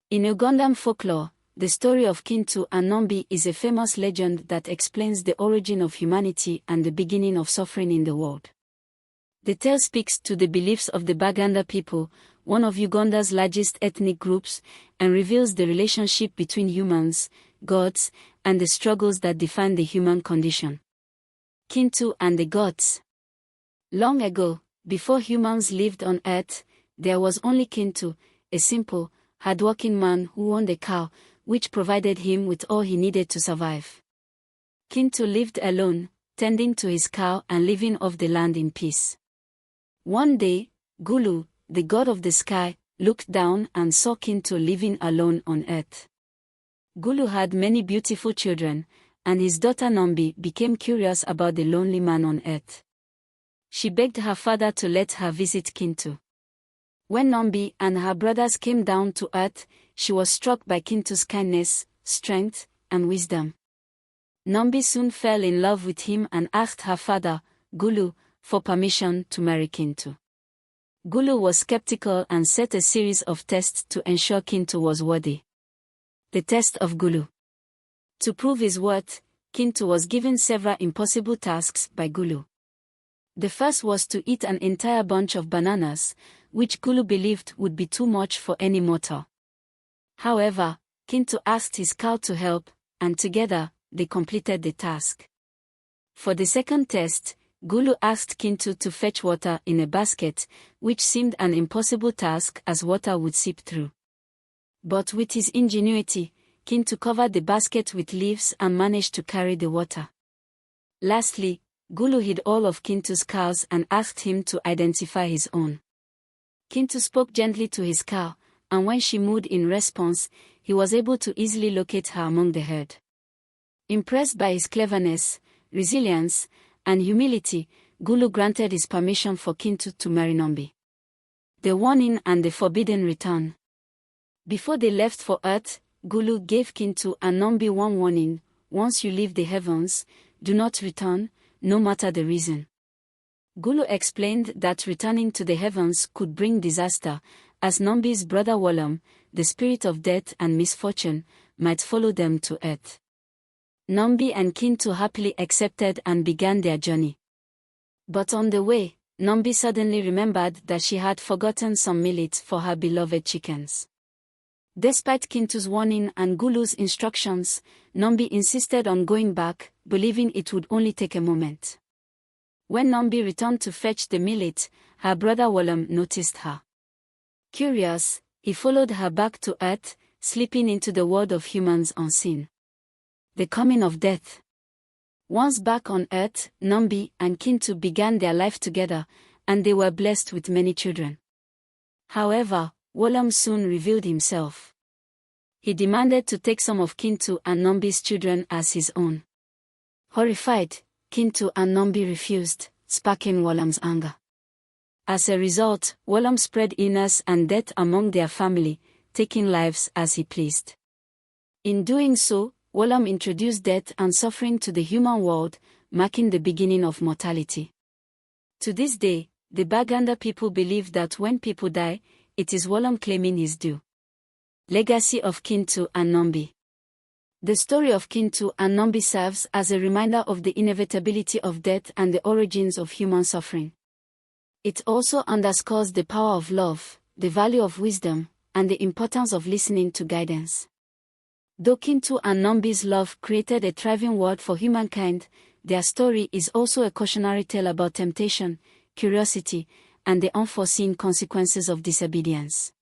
In Ugandan folklore, the story of Kintu and Nambi is a famous legend that explains the origin of humanity and the beginning of suffering in the world. The tale speaks to the beliefs of the Baganda people, one of Uganda's largest ethnic groups, and reveals the relationship between humans, gods, and the struggles that define the human condition. Kintu and the gods. Long ago, before humans lived on earth, there was only Kintu, a simple, hardworking man who owned a cow, which provided him with all he needed to survive. Kintu lived alone, tending to his cow and living off the land in peace. One day, Gulu, the god of the sky, looked down and saw Kintu living alone on earth. Gulu had many beautiful children, and his daughter Nambi became curious about the lonely man on earth. She begged her father to let her visit Kintu. When Nambi and her brothers came down to earth, she was struck by Kintu's kindness, strength, and wisdom. Nambi soon fell in love with him and asked her father, Gulu, for permission to marry Kintu. Gulu was skeptical and set a series of tests to ensure Kintu was worthy. The test of Gulu. To prove his worth, Kintu was given several impossible tasks by Gulu. The first was to eat an entire bunch of bananas, which Gulu believed would be too much for any mortal. However, Kintu asked his cow to help, and together, they completed the task. For the second test, Gulu asked Kintu to fetch water in a basket, which seemed an impossible task as water would seep through. But with his ingenuity, Kintu covered the basket with leaves and managed to carry the water. Lastly, Gulu hid all of Kintu's cows and asked him to identify his own. Kintu spoke gently to his cow, and when she mooed in response, he was able to easily locate her among the herd. Impressed by his cleverness, resilience, and humility, Gulu granted his permission for Kintu to marry Nambi. The warning and the forbidden return. Before they left for Earth, Gulu gave Kintu and Nambi one warning: once you leave the heavens, do not return, no matter the reason. Gulu explained that returning to the heavens could bring disaster, as Nambi's brother Walumbe, the spirit of death and misfortune, might follow them to earth. Nambi and Kintu happily accepted and began their journey. But on the way, Nambi suddenly remembered that she had forgotten some millet for her beloved chickens. Despite Kintu's warning and Gulu's instructions, Nambi insisted on going back, believing it would only take a moment. When Nambi returned to fetch the millet, her brother Walumbe noticed her. Curious, he followed her back to earth, slipping into the world of humans unseen. The coming of death. Once back on earth, Nambi and Kintu began their life together, and they were blessed with many children. However, Walumbe soon revealed himself. He demanded to take some of Kintu and Nambi's children as his own. Horrified, Kintu and Nambi refused, sparking Walumbe's anger. As a result, Walumbe spread illness and death among their family, taking lives as he pleased. In doing so, Walumbe introduced death and suffering to the human world, marking the beginning of mortality. To this day, the Baganda people believe that when people die, it is Walumbe claiming his due. Legacy of Kintu and Nambi. The story of Kintu and Nambi serves as a reminder of the inevitability of death and the origins of human suffering. It also underscores the power of love, the value of wisdom, and the importance of listening to guidance. Though Kintu and Nambi's love created a thriving world for humankind, their story is also a cautionary tale about temptation, curiosity, and the unforeseen consequences of disobedience.